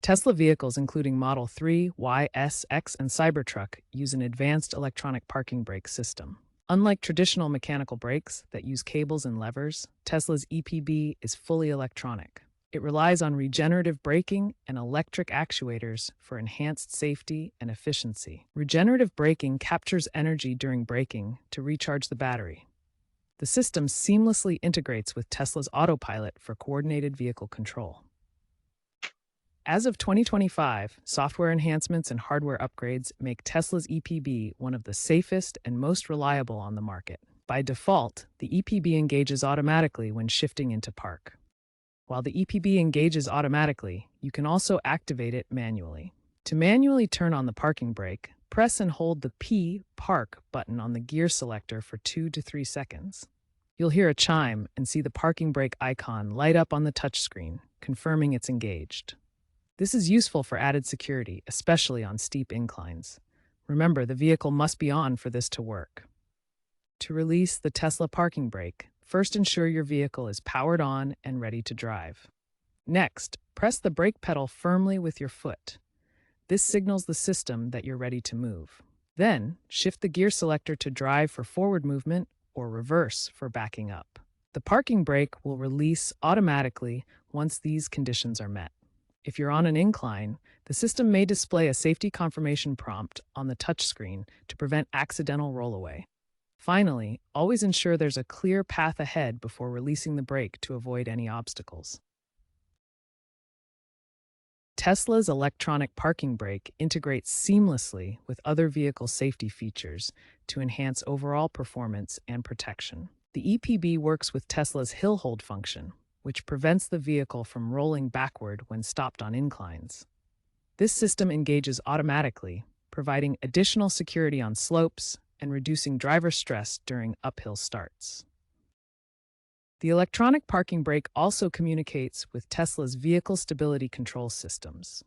Tesla vehicles, including Model 3, Y, S, X, and Cybertruck, use an advanced electronic parking brake system. Unlike traditional mechanical brakes that use cables and levers, Tesla's EPB is fully electronic. It relies on regenerative braking and electric actuators for enhanced safety and efficiency. Regenerative braking captures energy during braking to recharge the battery. The system seamlessly integrates with Tesla's autopilot for coordinated vehicle control. As of 2025, software enhancements and hardware upgrades make Tesla's EPB one of the safest and most reliable on the market. By default, the EPB engages automatically when shifting into park. While the EPB engages automatically, you can also activate it manually. To manually turn on the parking brake, press and hold the P Park button on the gear selector for 2 to 3 seconds. You'll hear a chime and see the parking brake icon light up on the touchscreen, confirming it's engaged. This is useful for added security, especially on steep inclines. Remember, the vehicle must be on for this to work. To release the Tesla parking brake, first ensure your vehicle is powered on and ready to drive. Next, press the brake pedal firmly with your foot. This signals the system that you're ready to move. Then, shift the gear selector to drive for forward movement or reverse for backing up. The parking brake will release automatically once these conditions are met. If you're on an incline, the system may display a safety confirmation prompt on the touchscreen to prevent accidental rollaway. Finally, always ensure there's a clear path ahead before releasing the brake to avoid any obstacles. Tesla's electronic parking brake integrates seamlessly with other vehicle safety features to enhance overall performance and protection. The EPB works with Tesla's hill hold function, which prevents the vehicle from rolling backward when stopped on inclines. This system engages automatically, providing additional security on slopes and reducing driver stress during uphill starts. The electronic parking brake also communicates with Tesla's vehicle stability control systems.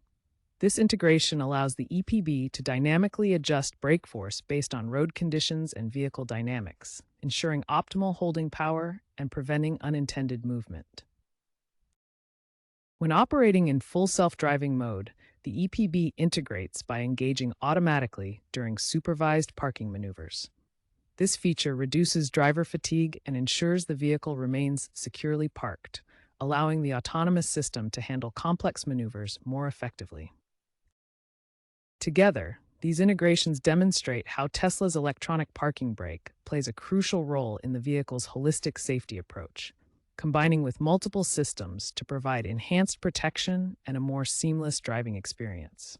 This integration allows the EPB to dynamically adjust brake force based on road conditions and vehicle dynamics, ensuring optimal holding power and preventing unintended movement. When operating in full self-driving mode, the EPB integrates by engaging automatically during supervised parking maneuvers. This feature reduces driver fatigue and ensures the vehicle remains securely parked, allowing the autonomous system to handle complex maneuvers more effectively. Together, these integrations demonstrate how Tesla's electronic parking brake plays a crucial role in the vehicle's holistic safety approach, combining with multiple systems to provide enhanced protection and a more seamless driving experience.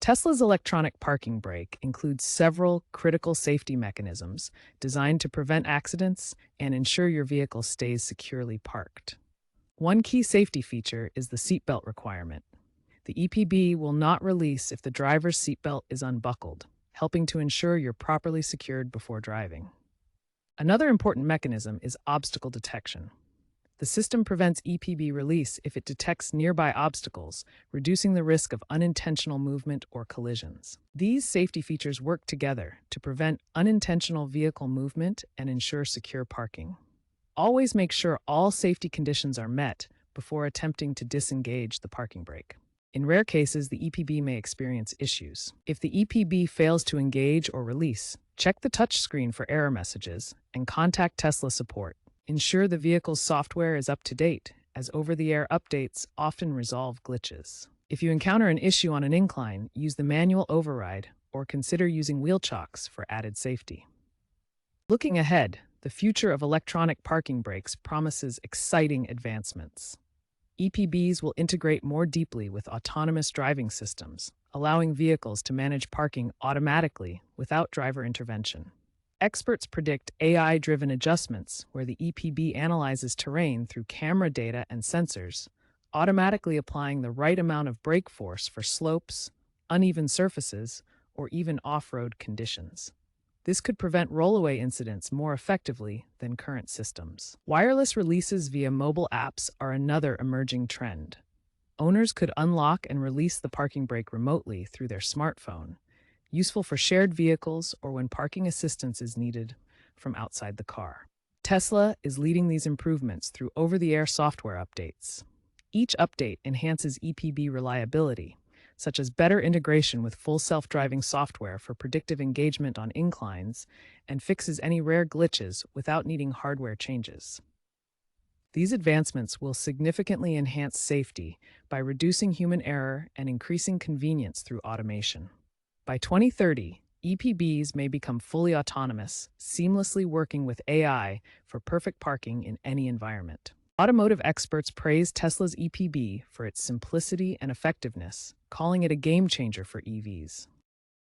Tesla's electronic parking brake includes several critical safety mechanisms designed to prevent accidents and ensure your vehicle stays securely parked. One key safety feature is the seatbelt requirement. The EPB will not release if the driver's seatbelt is unbuckled, helping to ensure you're properly secured before driving. Another important mechanism is obstacle detection. The system prevents EPB release if it detects nearby obstacles, reducing the risk of unintentional movement or collisions. These safety features work together to prevent unintentional vehicle movement and ensure secure parking. Always make sure all safety conditions are met before attempting to disengage the parking brake. In rare cases, the EPB may experience issues. If the EPB fails to engage or release, check the touchscreen for error messages and contact Tesla support. Ensure the vehicle's software is up to date, as over-the-air updates often resolve glitches. If you encounter an issue on an incline, use the manual override or consider using wheel chocks for added safety. Looking ahead, the future of electronic parking brakes promises exciting advancements. EPBs will integrate more deeply with autonomous driving systems, allowing vehicles to manage parking automatically without driver intervention. Experts predict AI-driven adjustments where the EPB analyzes terrain through camera data and sensors, automatically applying the right amount of brake force for slopes, uneven surfaces, or even off-road conditions. This could prevent rollaway incidents more effectively than current systems. Wireless releases via mobile apps are another emerging trend. Owners could unlock and release the parking brake remotely through their smartphone, useful for shared vehicles or when parking assistance is needed from outside the car. Tesla is leading these improvements through over-the-air software updates. Each update enhances EPB reliability, such as better integration with full self-driving software for predictive engagement on inclines and fixes any rare glitches without needing hardware changes. These advancements will significantly enhance safety by reducing human error and increasing convenience through automation. By 2030, EPBs may become fully autonomous, seamlessly working with AI for perfect parking in any environment. Automotive experts praise Tesla's EPB for its simplicity and effectiveness, calling it a game changer for EVs.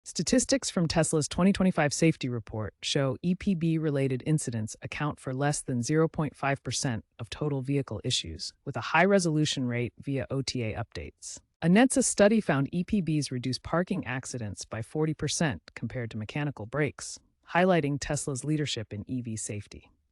Statistics from Tesla's 2025 safety report show EPB-related incidents account for less than 0.5% of total vehicle issues, with a high resolution rate via OTA updates. A NHTSA study found EPBs reduce parking accidents by 40% compared to mechanical brakes, highlighting Tesla's leadership in EV safety.